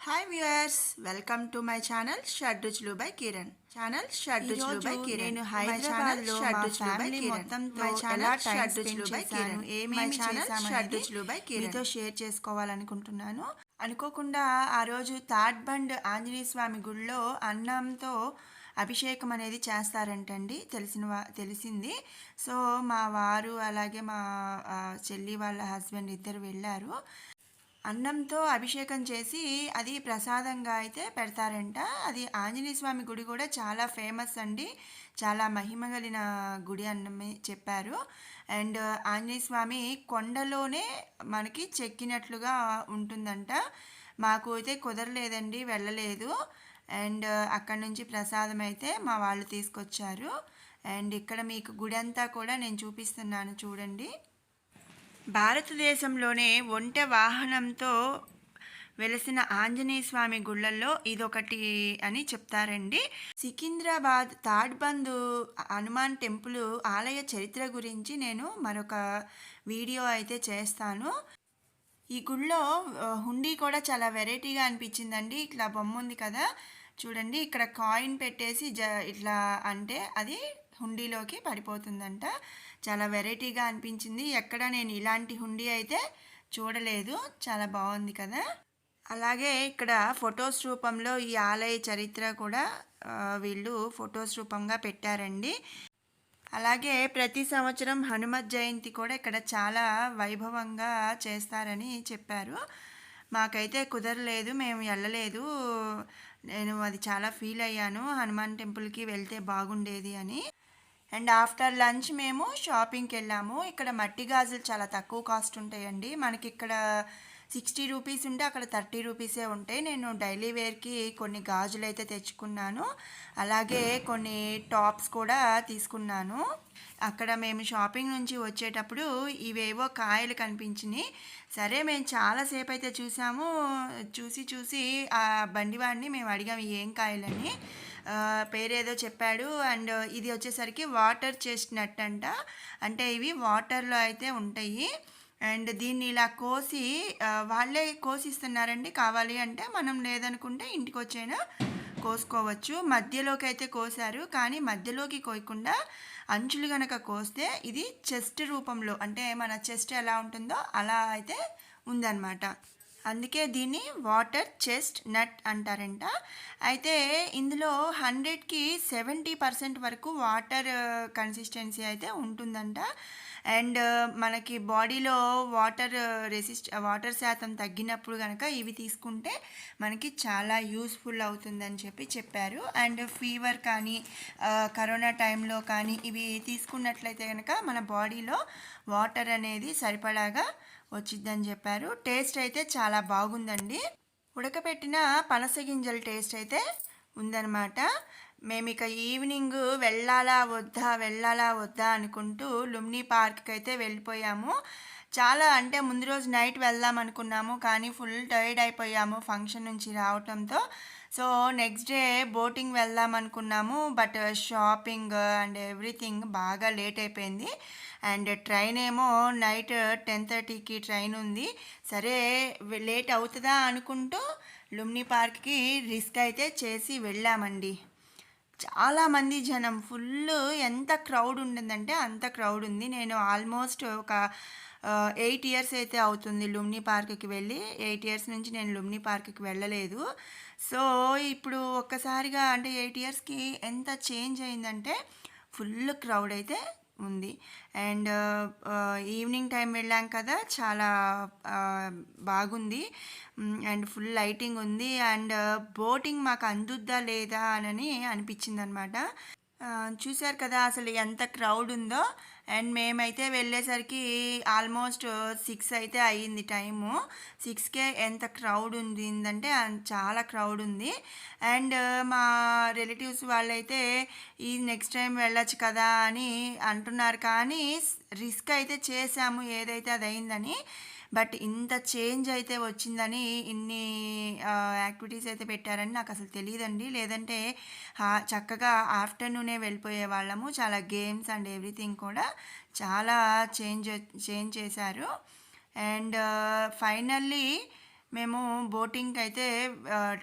Hi viewers, welcome to my channel Shadruchulu by Kiran. నేను హైదరాబాద్ లో మా ఫ్యామిలీ మొత్తంతో ఎలా టైం స్పెండ్ చేశాను, ఏమేమి చేశామనేది మీతో షేర్ చేసుకోవాలనుకుంటున్నాను. అనుకోకుండా ఆ రోజు థర్డ్ బండ్ ఆంజనేయ స్వామి గుడిలో అన్నంతో అభిషేకం అనేది చేస్తారంటండి. తెలిసింది. సో మా వారు అలాగే మా చెల్లి వాళ్ళ హస్బెండ్ ఇద్దరు వెళ్ళారు. అన్నంతో అభిషేకం చేసి అది ప్రసాదంగా అయితే పెడతారంట. అది ఆంజనేయ స్వామి గుడి కూడా చాలా ఫేమస్ అండి. చాలా మహిమగలిగిన గుడి అన్నమే చెప్పారు. అండ్ ఆంజనేయ స్వామి కొండలోనే మనకి చెక్కినట్లుగా ఉంటుందంట. మాకు అయితే కుదరలేదండి, వెళ్ళలేదు. అండ్ అక్కడి నుంచి ప్రసాదం అయితే మా వాళ్ళు తీసుకొచ్చారు. అండ్ ఇక్కడ మీకు గుడి అంతా కూడా నేను చూపిస్తున్నాను చూడండి. భారతదేశంలోనే ఒంటె వాహనంతో వెలసిన ఆంజనేయ స్వామి గుళ్ళల్లో ఇదొకటి అని చెప్తారండి. సికింద్రాబాద్ తాడ్బంద్ హనుమాన్ టెంపుల్ ఆలయ చరిత్ర గురించి నేను మరొక వీడియో అయితే చేస్తాను. ఈ గుళ్ళో హుండీ కూడా చాలా వెరైటీగా అనిపించిందండి. ఇట్లా బొమ్మ ఉంది కదా చూడండి, ఇక్కడ కాయిన్ పెట్టేసి ఇట్లా అంటే అది హుండీలోకి పడిపోతుందంట. చాలా వెరైటీగా అనిపించింది. ఎక్కడ నేను ఇలాంటి హుండీ అయితే చూడలేదు. చాలా బాగుంది కదా. అలాగే ఇక్కడ ఫొటోస్ రూపంలో ఈ ఆలయ చరిత్ర కూడా వీళ్ళు ఫొటోస్ రూపంగా పెట్టారండి. అలాగే ప్రతి సంవత్సరం హనుమత్ జయంతి కూడా ఇక్కడ చాలా వైభవంగా చేస్తారని చెప్పారు. మాకైతే కుదరలేదు, మేము వెళ్ళలేదు. నేను అది చాలా ఫీల్ అయ్యాను, హనుమాన్ టెంపుల్కి వెళ్తే బాగుండేది అని. అండ్ ఆఫ్టర్ లంచ్ మేము షాపింగ్కి వెళ్ళాము. ఇక్కడ మట్టి గాజులు చాలా తక్కువ కాస్ట్ ఉంటాయండి. మనకి ఇక్కడ 60 రూపీస్ ఉంటే అక్కడ 30 రూపీసే ఉంటాయి. నేను డైలీ వేర్కి కొన్ని గాజులు అయితే తెచ్చుకున్నాను. అలాగే కొన్ని టాప్స్ కూడా తీసుకున్నాను. అక్కడ మేము షాపింగ్ నుంచి వచ్చేటప్పుడు ఇవేవో కాయలు కనిపించినాయి. సరే మేము చాలాసేపు అయితే చూసాము. చూసి ఆ బండివాడిని మేము అడిగాము ఏం కాయలని. పేరేదో చెప్పాడు. అండ్ ఇది వచ్చేసరికి వాటర్ చెస్ట్నట్ అంట. అంటే ఇవి వాటర్లో అయితే ఉంటాయి. అండ్ దీన్ని ఇలా కోసి వాళ్ళే కోసిస్తున్నారండి. కావాలి అంటే మనం లేదనుకుంటే ఇంటికి వచ్చైనా కోసుకోవచ్చు. మధ్యలోకి అయితే కోసారు, కానీ మధ్యలోకి కోయకుండా అంచులు గనక కోస్తే ఇది చెస్ట్ రూపంలో, అంటే మన చెస్ట్ ఎలా ఉంటుందో అలా అయితే ఉందన్నమాట. అందుకే దీన్ని వాటర్ చెస్ట్ నట్ అంటారంట. అయితే ఇందులో 100కి 70% వరకు వాటర్ కన్సిస్టెన్సీ అయితే ఉంటుందంట. అండ్ మనకి బాడీలో వాటర్ శాతం తగ్గినప్పుడు కనుక ఇవి తీసుకుంటే మనకి చాలా యూస్ఫుల్ అవుతుందని చెప్పారు. అండ్ ఫీవర్ కానీ కరోనా టైంలో కానీ ఇవి తీసుకున్నట్లయితే కనుక మన బాడీలో వాటర్ అనేది సరిపడాగా వచ్చిద్దని చెప్పారు. టేస్ట్ అయితే చాలా బాగుందండి. ఉడకపెట్టిన పనస గింజల టేస్ట్ అయితే ఉందన్నమాట. మేము ఇక ఈవినింగ్ వెళ్ళాలా వద్దా అనుకుంటూ లుంబిని పార్క్కి అయితే వెళ్ళిపోయాము. చాలా అంటే ముందు రోజు నైట్ వెళ్దాం అనుకున్నాము, కానీ ఫుల్ టైర్డ్ అయిపోయాము ఫంక్షన్ నుంచి రావటంతో. సో నెక్స్ట్ డే బోటింగ్ వెళ్దాం అనుకున్నాము. బట్ షాపింగ్ అండ్ ఎవ్రీథింగ్ బాగా లేట్ అయిపోయింది. అండ్ ట్రైన్ ఏమో నైట్ 10:30కి ట్రైన్ ఉంది. సరే లేట్ అవుతుందా అనుకుంటూ లుంబిని పార్క్కి రిస్క్ అయితే చేసి వెళ్ళామండి. చాలామంది జనం, ఫుల్ ఎంత క్రౌడ్ ఉంటుందంటే అంత క్రౌడ్ ఉంది. నేను ఆల్మోస్ట్ ఒక 8 ఇయర్స్ అయితే అవుతుంది లుంబిని పార్క్కి వెళ్ళి. 8 ఇయర్స్ నుంచి నేను లుంబిని పార్క్కి వెళ్ళలేదు. సో ఇప్పుడు ఒక్కసారిగా అంటే 8 ఇయర్స్కి ఎంత చేంజ్ అయిందంటే ఫుల్ క్రౌడ్ అయితే ఉంది. అండ్ ఈవినింగ్ టైం వెళ్ళాం కదా, చాలా బాగుంది. అండ్ ఫుల్ లైటింగ్ ఉంది. అండ్ బోటింగ్ మాకు అందుద్దా లేదా అని అనిపించింది అనమాట. చూశారు కదా అసలు ఎంత క్రౌడ్ ఉందో. అండ్ మేమైతే వెళ్ళేసరికి ఆల్మోస్ట్ 6 అయితే అయ్యింది టైము. 6కే ఎంత క్రౌడ్ ఉందంటే చాలా క్రౌడ్ ఉంది. అండ్ మా రిలేటివ్స్ వాళ్ళైతే ఈ నెక్స్ట్ టైం వెళ్ళొచ్చు కదా అని అంటున్నారు, కానీ రిస్క్ అయితే చేసాము ఏదైతే అది అయిందని. బట్ ఇంత చేంజ్ అయితే వచ్చిందని, ఇన్ని యాక్టివిటీస్ అయితే పెట్టారని నాకు అసలు తెలియదండి. లేదంటే చక్కగా ఆఫ్టర్నూనే వెళ్ళిపోయే వాళ్ళము. చాలా గేమ్స్ అండ్ ఎవ్రీథింగ్ కూడా చాలా చేంజ్ చేశారు. అండ్ ఫైనల్లీ మేము బోటింగ్‌కైతే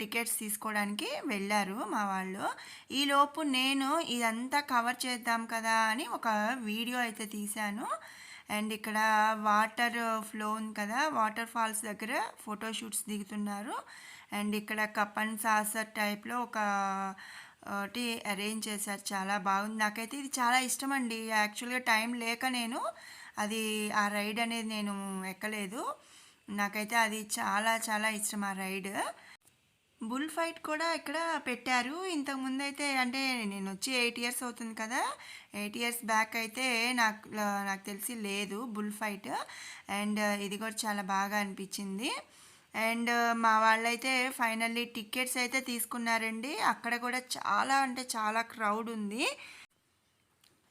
టికెట్స్ తీసుకోవడానికి వెళ్ళారు మా వాళ్ళు. ఈలోపు నేను ఇదంతా కవర్ చేద్దాం కదా అని ఒక వీడియో అయితే తీశాను. అండ్ ఇక్కడ వాటర్ ఫ్లో ఉంది కదా! వాటర్ ఫాల్స్ దగ్గర ఫోటో షూట్స్ దిగుతున్నారు. అండ్ ఇక్కడ కప్ అండ్ సాసర్ టైప్‌లో ఒకటి అరేంజ్ చేశారు. చాలా బాగుంది. నాకైతే ఇది చాలా ఇష్టమండి. యాక్చువల్‌గా టైం లేక నేను అది ఆ రైడ్ అనేది నేను ఎక్కలేదు. నాకైతే అది చాలా చాలా ఇష్టం ఆ రైడ్. బుల్ ఫైట్ కూడా ఇక్కడ పెట్టారు. ఇంతకుముందయితే అంటే నేనొచ్చి 8 ఇయర్స్ అవుతుంది కదా! 8 ఇయర్స్ బ్యాక్ అయితే నాకు తెలిసి లేదు బుల్ ఫైట్. అండ్ ఇది కూడా చాలా బాగా అనిపించింది. అండ్ మా వాళ్ళైతే ఫైనల్లీ టికెట్స్ అయితే తీసుకున్నారండి. అక్కడ కూడా చాలా అంటే చాలా క్రౌడ్ ఉంది.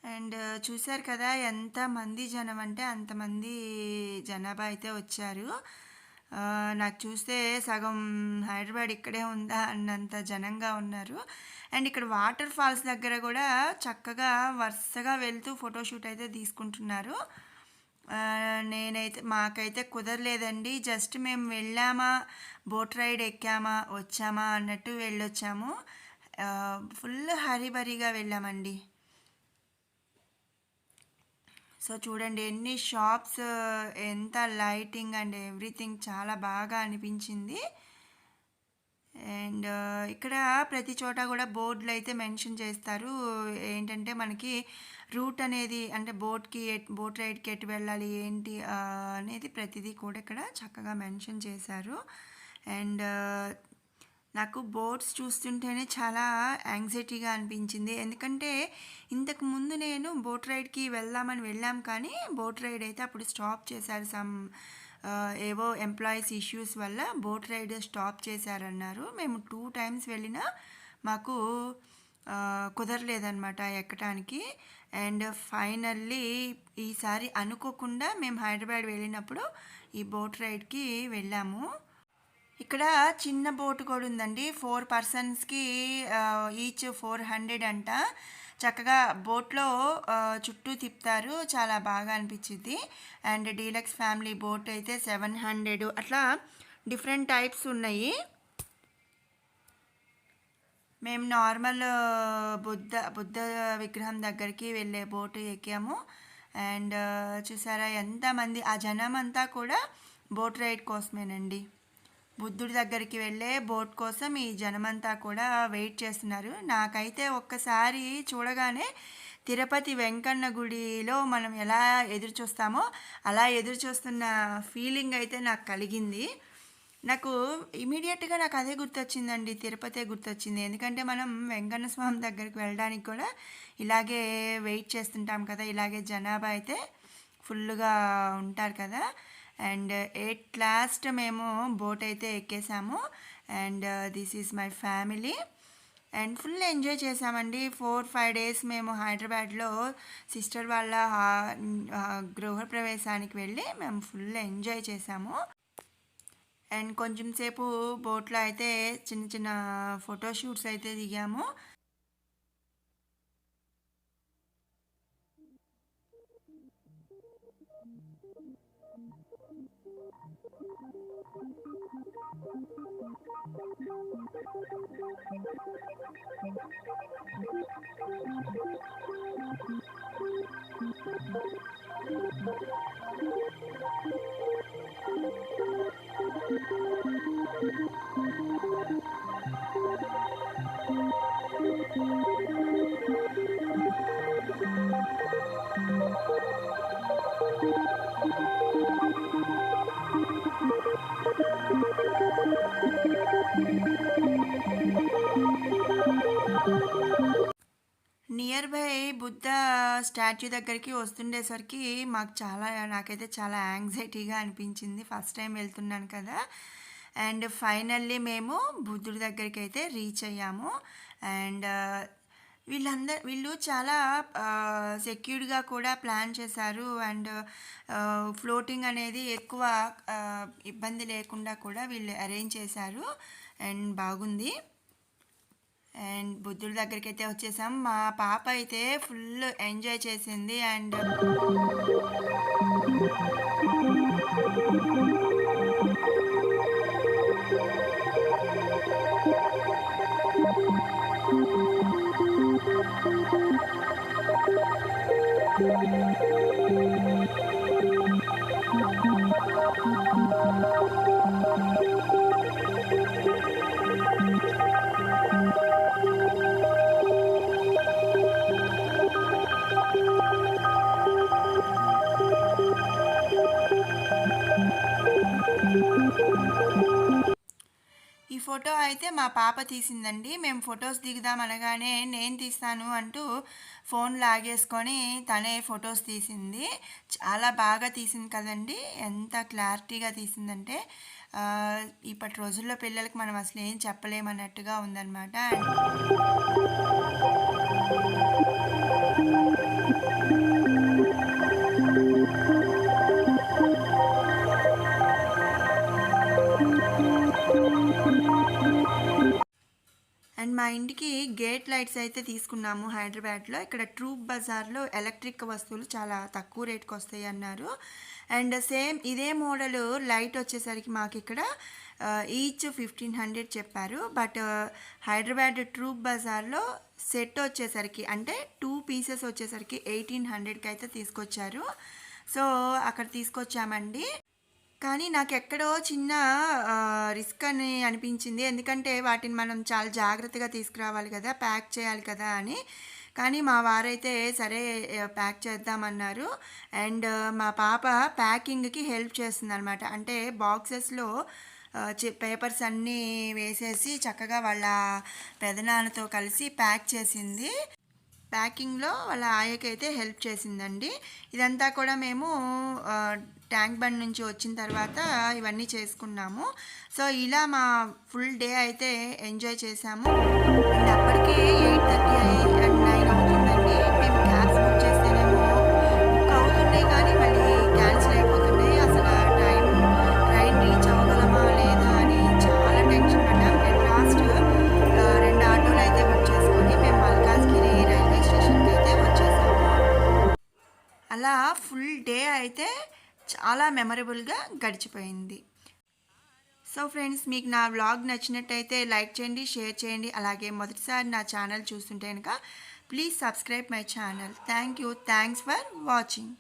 అండ్ చూశారు కదా ఎంతమంది జనం అంటే అంతమంది జనాభా అయితే వచ్చారు. నాకు చూస్తే సగం హైదరాబాద్ ఇక్కడే ఉందా అన్నంత జనంగా ఉన్నారు. అండ్ ఇక్కడ వాటర్ ఫాల్స్ దగ్గర కూడా చక్కగా వరుసగా వెళ్తూ ఫోటోషూట్ అయితే తీసుకుంటున్నారు. మాకైతే కుదరలేదండి. జస్ట్ మేము వెళ్ళామా, బోట్ రైడ్ ఎక్కామా, వచ్చామా అన్నట్టు వెళ్ళొచ్చాము. ఫుల్ హరీబరీగా వెళ్ళామండి. సో చూడండి ఎన్ని షాప్స్, ఎంత లైటింగ్ అండ్ ఎవ్రీథింగ్ చాలా బాగా అనిపించింది. అండ్ ఇక్కడ ప్రతి చోట కూడా బోర్డులు అయితే మెన్షన్ చేస్తారు. ఏంటంటే మనకి రూట్ అనేది అంటే బోట్ రైడ్కి ఎటు వెళ్ళాలి ఏంటి అనేది ప్రతిదీ కూడా ఇక్కడ చక్కగా మెన్షన్ చేశారు. అండ్ నాకు బోట్స్ చూస్తుంటేనే చాలా యాంగ్జైటీగా అనిపించింది. ఎందుకంటే ఇంతకు ముందు నేను బోట్ రైడ్కి వెళ్ళాం కానీ బోట్ రైడ్ అయితే అప్పుడు స్టాప్ చేశారు. ఏవో ఎంప్లాయీస్ ఇష్యూస్ వల్ల బోట్ రైడ్ స్టాప్ చేశారన్నారు. మేము 2 టైమ్స్ వెళ్ళినా మాకు కుదరలేదన్నమాట ఎక్కటానికి. అండ్ ఫైనల్లీ ఈసారి అనుకోకుండా మేము హైదరాబాద్ వెళ్ళినప్పుడు ఈ బోట్ రైడ్కి వెళ్ళాము. ఇక్కడ చిన్న బోట్ కూడా ఉందండి. 4 పర్సన్స్కి ఈచ్ 400 అంట. చక్కగా బోట్లో చుట్టూ తిప్పుతారు. చాలా బాగా అనిపించింది. అండ్ డీలక్స్ ఫ్యామిలీ బోట్ అయితే 700 అట్లా డిఫరెంట్ టైప్స్ ఉన్నాయి. మేము నార్మల్ బుద్ధ విగ్రహం దగ్గరికి వెళ్ళే బోటు ఎక్కాము. అండ్ చూసారా ఎంతమంది ఆ జనం అంతా కూడా బోట్ రైడ్ కోసమేనండి. బుద్ధుడి దగ్గరికి వెళ్ళే బోట్ కోసం ఈ జనమంతా కూడా వెయిట్ చేస్తున్నారు. నాకైతే ఒక్కసారి చూడగానే తిరుపతి వెంకన్న గుడిలో మనం ఎలా ఎదురు చూస్తామో అలా ఎదురు చూస్తున్న ఫీలింగ్ అయితే నాకు కలిగింది. నాకు ఇమీడియట్గా నాకు అదే గుర్తొచ్చిందండి, తిరుపతే గుర్తొచ్చింది. ఎందుకంటే మనం వెంకన్న స్వామి దగ్గరికి వెళ్ళడానికి కూడా ఇలాగే వెయిట్ చేస్తుంటాం కదా, ఇలాగే జనాభా అయితే ఫుల్గా ఉంటారు కదా. అండ్ ఎట్ లాస్ట్ మేము బోట్ అయితే ఎక్కేసాము. And this is my family. And full enjoy చేసామండి. 4-5 డేస్ మేము హైదరాబాద్లో సిస్టర్ వాళ్ళ గృహప్రవేశానికి వెళ్ళి మేము ఫుల్ ఎంజాయ్ చేసాము. అండ్ కొంచెం సేపు బోట్లో అయితే చిన్న చిన్న ఫోటోషూట్స్ అయితే దిగాము. నియర్ బై బుద్ధ స్టాచ్యూ దగ్గరికి వస్తుండేసరికి నాకైతే చాలా యాంగ్జైటీగా అనిపించింది. ఫస్ట్ టైం వెళ్తున్నాను కదా. అండ్ ఫైనల్లీ మేము బుద్ధుడి దగ్గరికి అయితే రీచ్ అయ్యాము. అండ్ వీళ్ళు చాలా సెక్యూర్డ్గా కూడా ప్లాన్ చేశారు. అండ్ ఫ్లోటింగ్ అనేది ఎక్కువ ఇబ్బంది లేకుండా కూడా వీళ్ళు అరేంజ్ చేశారు. అండ్ బాగుంది. అండ్ బుద్ధుడి దగ్గరికి అయితే వచ్చేసాం. మా పాప అయితే ఫుల్ ఎంజాయ్ చేసింది. అండ్ ఫోటో అయితే మా పాప తీసిందండి. మేము ఫొటోస్ దిగుదాం అనగానే నేను తీస్తాను అంటూ ఫోన్ లాగేసుకొని తనే ఫొటోస్ తీసింది. చాలా బాగా తీసింది కదండీ! ఎంత క్లారిటీగా తీసిందంటే ఇప్పటి రోజుల్లో పిల్లలకి మనం అసలు ఏం చెప్పలేమన్నట్టుగా ఉందనమాట. అండ్ మా ఇంటికి గేట్ లైట్స్ అయితే తీసుకున్నాము హైదరాబాద్లో. ఇక్కడ ట్రూప్ బజార్లో ఎలక్ట్రిక్ వస్తువులు చాలా తక్కువ రేట్కి వస్తాయి అన్నారు. అండ్ సేమ్ ఇదే మోడల్ లైట్ వచ్చేసరికి మాకు ఇక్కడ ఈచ్ 1500 చెప్పారు. బట్ హైదరాబాద్ ట్రూప్ బజార్లో సెట్ వచ్చేసరికి అంటే 2 పీసెస్ వచ్చేసరికి 1800కి అయితే తీసుకొచ్చారు. సో అక్కడ తీసుకొచ్చామండి. కానీ నాకెక్కడో చిన్న రిస్క్ అని అనిపించింది. ఎందుకంటే వాటిని మనం చాలా జాగ్రత్తగా తీసుకురావాలి కదా! ప్యాక్ చేయాలి కదా అని. కానీ మా వారైతే సరే ప్యాక్ చేద్దామన్నారు. అండ్ మా పాప ప్యాకింగ్‌కి హెల్ప్ చేస్తుందనమాట. అంటే బాక్సెస్‌లో పేపర్స్ అన్నీ వేసేసి చక్కగా వాళ్ళ పెదనాన్నతో కలిసి ప్యాక్ చేసింది. ప్యాకింగ్‌లో వాళ్ళ ఆయకైతే హెల్ప్ చేసిందండి. ఇదంతా కూడా మేము ట్యాంక్ బండ్ నుంచి వచ్చిన తర్వాత ఇవన్నీ చేసుకున్నాము. సో ఇలా మా ఫుల్ డే అయితే ఎంజాయ్ చేశాము. అండ్ అప్పటికే 8:30 అండ్ 9 అవుతుందండి. మేము క్యాబ్స్ బుక్ చేస్తేనేమో బుక్ అవుతున్నాయి కానీ మళ్ళీ క్యాన్సిల్ అయిపోతున్నాయి. అసలు ట్రైన్ రీచ్ అవ్వగలమా లేదా అని చాలా టెన్షన్ పడ్డాం. అండ్ లాస్ట్ 2 ఆటోలు అయితే బుక్ చేసుకొని మేము మల్కాజ్గిరి రైల్వే స్టేషన్కి అయితే వచ్చేసాము. అలా ఫుల్ డే అయితే చాలా మెమరబుల్గా గడిచిపోయింది. సో ఫ్రెండ్స్, మీకు నా వ్లాగ్ నచ్చినట్టయితే లైక్ చేయండి, షేర్ చేయండి. అలాగే మొదటిసారి నా ఛానల్ చూస్తుంటే కనుక please subscribe my channel. Thank you. Thanks for watching.